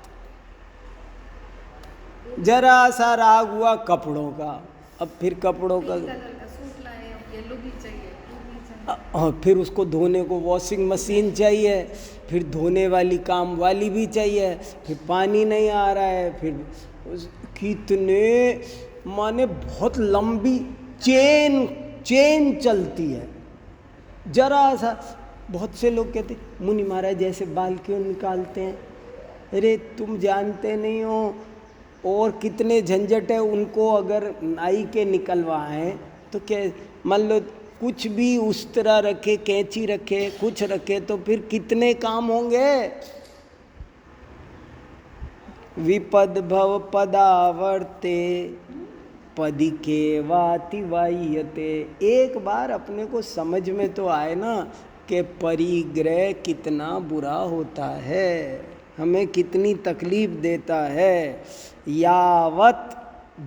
जरा सा राग हुआ कपड़ों का, अब फिर कपड़ों का कलर का सूट लाए, अब येलो भी चाहिए, ब्लू भी चाहिए। और फिर उसको धोने को वॉशिंग मशीन चाहिए, फिर धोने वाली काम वाली भी चाहिए, फिर पानी नहीं आ रहा है, फिर कितने माने बहुत लंबी चेन चलती है। जरा सा, बहुत से लोग कहते मुनि महाराज जैसे बाल क्यों निकालते हैं? अरे तुम जानते नहीं हो और कितने झंझट है उनको, अगर नाई के निकलवाएं तो क्या, मान लो कुछ भी उस तरह रखे, कैंची रखे, कुछ रखे, तो फिर कितने काम होंगे। विपद भव पदावर्ते पदिकेवातिवाह्यते। एक बार अपने को समझ में तो आए ना कि परिग्रह कितना बुरा होता है, हमें कितनी तकलीफ देता है। यावत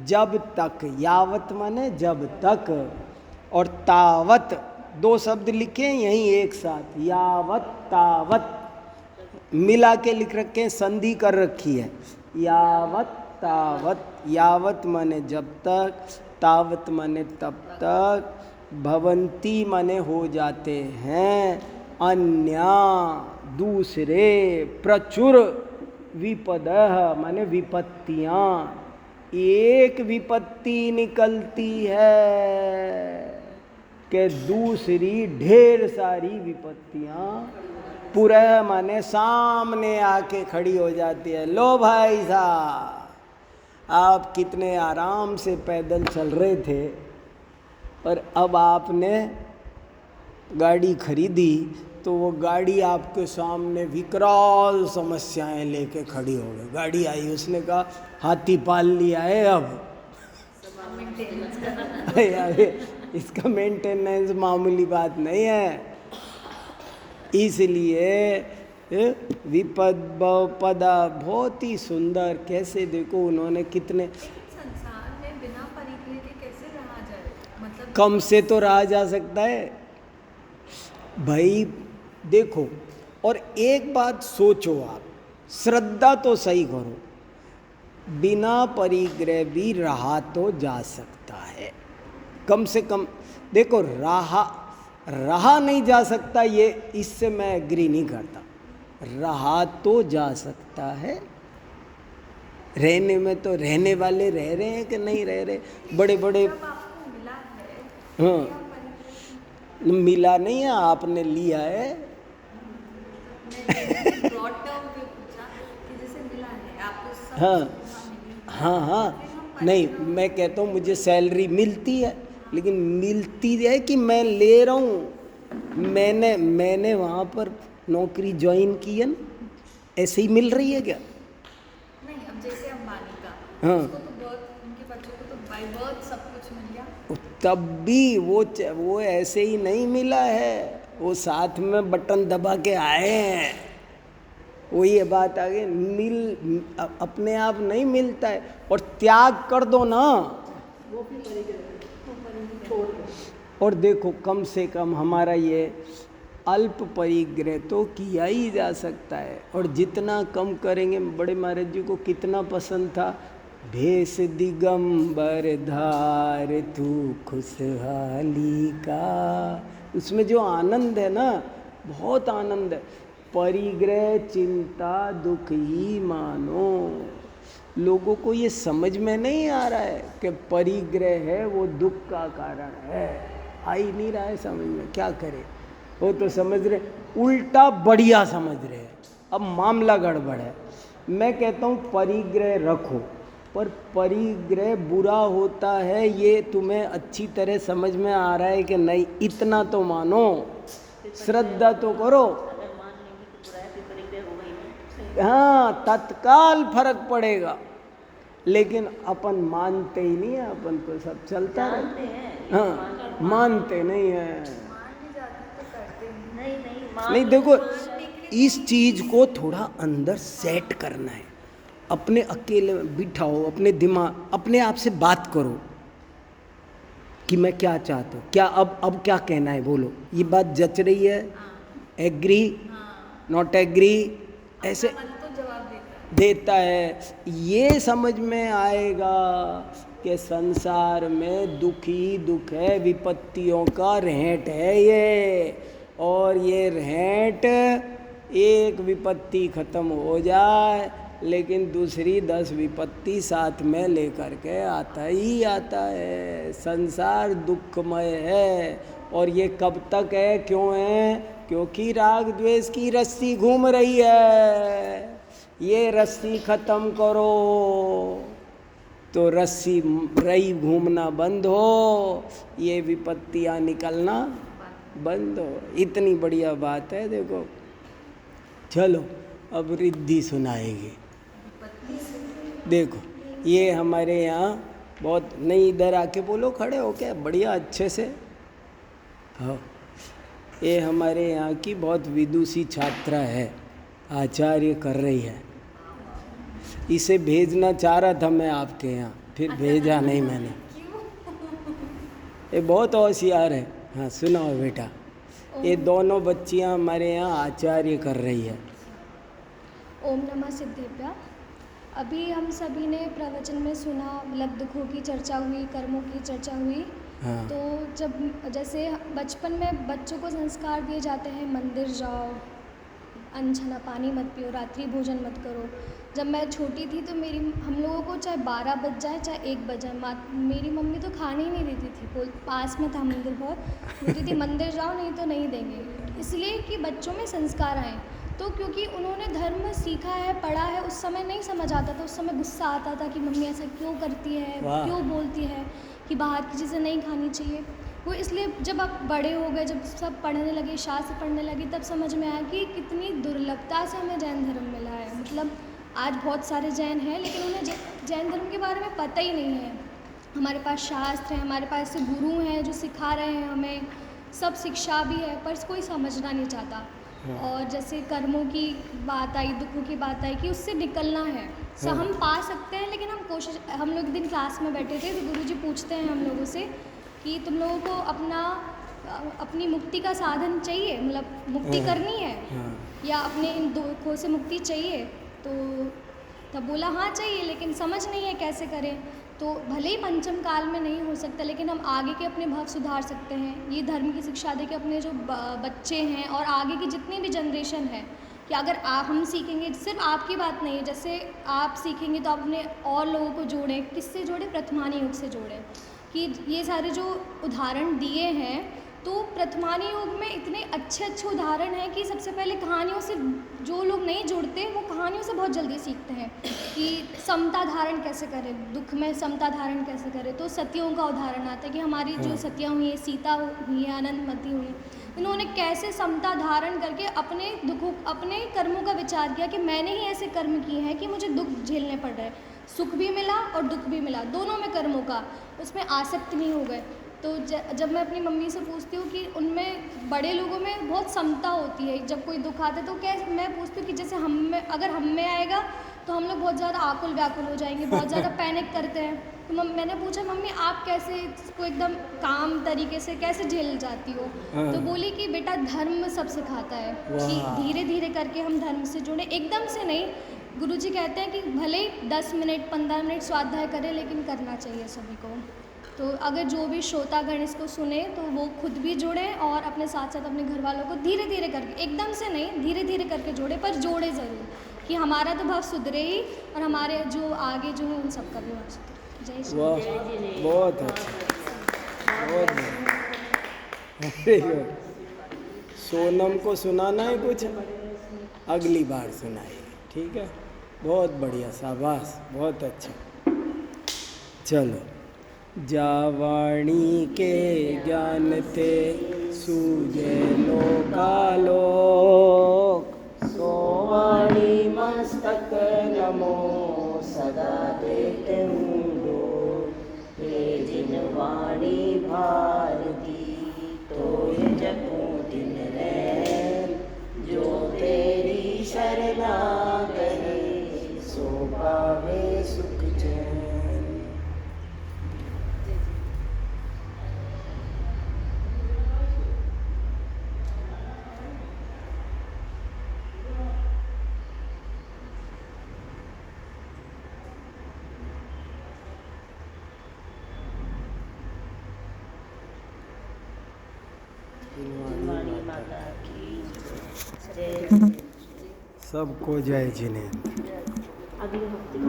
जब तक, यावत माने जब तक, और तावत 2 शब्द लिखे यहीं एक साथ, यावत तावत मिला के लिख रखे हैं, संधि कर रखी है। यावत तावत, यावत माने जब तक, तावत माने तब तक, भवंती माने हो जाते हैं, अन्या दूसरे, प्रचुर विपदः माने विपत्तियाँ, एक विपत्ति निकलती है कि दूसरी ढेर सारी विपत्तियाँ पूरा माने सामने आके खड़ी हो जाती है। लो भाई साहब, आप कितने आराम से पैदल चल रहे थे, और अब आपने गाड़ी खरीदी तो वो गाड़ी आपके सामने विकराल समस्याएं लेके खड़ी हो गई। गाड़ी आई, उसने कहा हाथी पाल लिया है अब। अरे इसका मेंटेनेंस मामूली बात नहीं है। इसलिए विपदा बहुत ही सुंदर, कैसे देखो उन्होंने कितने, संसार में बिना परिग्रह के कैसे रहा जाए, मतलब कम से तो रहा जा सकता है भाई। देखो, और एक बात सोचो आप, श्रद्धा तो सही करो, बिना परिग्रह भी रहा तो जा सकता है। कम से कम देखो, रहा नहीं जा सकता, ये इससे मैं एग्री नहीं करता। रहा तो जा सकता है, रहने में तो रहने वाले रह रहे हैं कि नहीं रह रहे। बड़े बड़े जब आपको मिला है हाँ, क्या परिग्रह मिला नहीं है, आपने लिया है। ब्रॉड टर्म पे पूछा कि जैसे मिला है आपको सब हाँ सुविधा मिली, हाँ हाँ, नहीं मैं कहता हूँ मुझे सैलरी मिलती है, लेकिन मिलती है कि मैं ले रहा हूँ। मैंने वहाँ पर नौकरी ज्वाइन की है ना, ऐसे ही मिल रही है क्या? नहीं, अब जैसे अंबानी का हाँ। उसको तो बर्थ, उनके बच्चों को तो बाय बर्थ सब कुछ मिल गया। तब भी वो ऐसे ही नहीं मिला है, वो साथ में बटन दबा के आए हैं। वही ये बात आ गई, अपने आप नहीं मिलता है। और त्याग कर दो ना, और देखो कम से कम हमारा ये अल्प परिग्रह तो किया ही जा सकता है। और जितना कम करेंगे, बड़े महाराज जी को कितना पसंद था, भेष दिगंबर धार तू खुशहाली का, उसमें जो आनंद है ना, बहुत आनंद है। परिग्रह चिंता दुख ही मानो। लोगों को ये समझ में नहीं आ रहा है कि परिग्रह है वो दुख का कारण है, आ ही नहीं रहा है समझ में। क्या करे, वो तो समझ रहे उल्टा बढ़िया समझ रहे हैं। अब मामला गड़बड़ है। मैं कहता हूँ परिग्रह रखो, पर परिग्रह बुरा होता है ये तुम्हें अच्छी तरह समझ में आ रहा है कि नहीं? इतना तो मानो, श्रद्धा तो करो। अगर मान लेंगे कि बुरा है फिर परिग्रह होगा ही नहीं। सही हाँ, तत्काल फर्क पड़ेगा, लेकिन अपन मानते ही नहीं है। अपन तो सब चलता जानते रहता। हैं, हाँ, मानते नहीं है। मान भी जाते तो करते नहीं। नहीं नहीं मान नहीं लो, देखो, मानने के लिए इस चीज को थोड़ा अंदर सेट करना है। अपने अकेले में बिठाओ, अपने दिमाग, अपने आप से बात करो कि मैं क्या चाहता हूँ, क्या अब क्या कहना है, बोलो। ये बात जच रही है? एग्री, नॉट एग्री, ऐसे मन तो जवाब देता है। देता है। ये समझ में आएगा कि संसार में दुख ही दुख है, विपत्तियों का रहेंट है ये। और ये रहेंट, एक विपत्ति खत्म हो जाए लेकिन दूसरी 10 विपत्ति साथ में लेकर के आता ही आता है। संसार दुखमय है। और ये कब तक है, क्यों है? क्योंकि राग द्वेष की रस्सी घूम रही है। ये रस्सी खत्म करो तो रस्सी रही घूमना बंद हो, ये विपत्तियाँ निकलना बंद हो। इतनी बढ़िया बात है। देखो, चलो अब रिद्धि सुनाएगी। देखो, ये हमारे यहाँ बहुत, नहीं इधर आके बोलो, खड़े हो क्या, बढ़िया अच्छे से। हाँ, ये हमारे यहाँ की बहुत विदुषी छात्रा है, आचार्य कर रही है। इसे भेजना चाह रहा था मैं आपके यहाँ, फिर भेजा नहीं मैंने। ये बहुत होशियार है। हाँ सुनाओ बेटा। ये दोनों बच्चियाँ हमारे यहाँ आचार्य कर रही है। ओम नमः सिद्धेभ्यः। अभी हम सभी ने प्रवचन में सुना, मतलब दुखों की चर्चा हुई, कर्मों की चर्चा हुई। हाँ। तो जब जैसे बचपन में बच्चों को संस्कार दिए जाते हैं, मंदिर जाओ, अनछना पानी मत पियो, रात्रि भोजन मत करो। जब मैं छोटी थी तो हम लोगों को चाहे 12 बज जाए चाहे 1 बज जाए, मेरी मम्मी तो खाने ही नहीं देती थी। पास में था मंदिर, बहुत बोलती थी मंदिर जाओ नहीं तो नहीं देंगे। इसलिए कि बच्चों में संस्कार आए। तो क्योंकि उन्होंने धर्म सीखा है, पढ़ा है, उस समय नहीं समझ आता था। उस समय गुस्सा आता था कि मम्मी ऐसा क्यों करती है, वाह। क्यों बोलती है कि बाहर की चीज़ें नहीं खानी चाहिए। वो इसलिए जब आप बड़े हो गए, जब सब पढ़ने लगे, शास्त्र पढ़ने लगे, तब समझ में आया कि कितनी दुर्लभता से हमें जैन धर्म मिला है। मतलब आज बहुत सारे जैन हैं लेकिन उन्हें जैन धर्म के बारे में पता ही नहीं है। हमारे पास शास्त्र है, हमारे पास ऐसे गुरु हैं जो सिखा रहे हैं हमें, सब शिक्षा भी है, पर कोई समझना नहीं चाहता। और जैसे कर्मों की बात आई, दुखों की बात आई कि उससे निकलना है। हम पा सकते हैं लेकिन हम लोग एक दिन क्लास में बैठे थे तो गुरुजी पूछते हैं हम लोगों से कि तुम लोगों को अपनी मुक्ति का साधन चाहिए, मतलब मुक्ति करनी है या अपने इन दुखों से मुक्ति चाहिए? तो तब बोला हाँ चाहिए, लेकिन समझ नहीं है कैसे करें। तो भले ही पंचम काल में नहीं हो सकता लेकिन हम आगे के अपने भाव सुधार सकते हैं। ये धर्म की शिक्षा दे के अपने जो बच्चे हैं और आगे की जितनी भी जनरेशन है कि अगर हम सीखेंगे, सिर्फ आपकी बात नहीं है, जैसे आप सीखेंगे तो आप अपने और लोगों को जोड़ें। किससे जोड़ें? प्रथमानी युग से जोड़ें। कि ये सारे जो उदाहरण दिए हैं तो प्रथमानी युग में इतने अच्छे उदाहरण हैं कि सबसे पहले कहानियों से जो लोग नहीं जुड़ते वो कहानियों से बहुत जल्दी सीखते हैं कि समता धारण कैसे करें, दुख में समता धारण कैसे करें। तो सतियों का उदाहरण आता है कि हमारी जो सतियाँ हुई हैं, सीता हुई है, आनंदमती हुई, इन्होंने कैसे समता धारण करके अपने दुखों, अपने कर्मों का विचार किया कि मैंने ही ऐसे कर्म किए हैं कि मुझे दुख झेलने पड़ रहे हैं, सुख भी मिला और दुख भी मिला, दोनों में कर्मों का, उसमें आसक्त नहीं हो गए। तो जब मैं अपनी मम्मी से पूछती हूँ कि उनमें बड़े लोगों में बहुत समता होती है, जब कोई दुख आता है तो क्या, मैं पूछती हूँ कि जैसे अगर हम में आएगा तो हम लोग बहुत ज़्यादा आकुल व्याकुल हो जाएंगे, बहुत ज़्यादा पैनिक करते हैं। तो मैंने पूछा मम्मी आप कैसे इसको एकदम काम तरीके से कैसे झेल जाती हो? तो बोली कि बेटा धर्म सब सिखाता है कि धीरे धीरे करके हम धर्म से जुड़े, एकदम से नहीं। गुरुजी कहते हैं कि भले ही 10 मिनट 15 मिनट स्वाध्याय करें लेकिन करना चाहिए सभी को। तो अगर जो भी श्रोतागण इसको सुने तो वो खुद भी जुड़े और अपने साथ साथ अपने घर वालों को धीरे धीरे करके, एकदम से नहीं, धीरे धीरे करके जोड़े, पर जोड़े ज़रूर कि हमारा तो भाव सुधरे ही और हमारे जो आगे जो हैं उन सबका भी भाव सुधरे। जय श्री वाह, बहुत अच्छा, बहुत बढ़िया। सोनम को सुनाना है कुछ, अगली बार सुनाइए, ठीक है? बहुत बढ़िया, शाबाश, बहुत अच्छा। चलो। जावाणी के ज्ञान ते सूझे लोकालोक, सोवाणी मस्तक नमो सदा देते मुंडो, हे जिन वाणी भारती तो ये जपो दिन रैन, जो तेरी शरणा गए सो पावे सुख चैन। सबको जय जिनेंद्र। अगले हफ्ते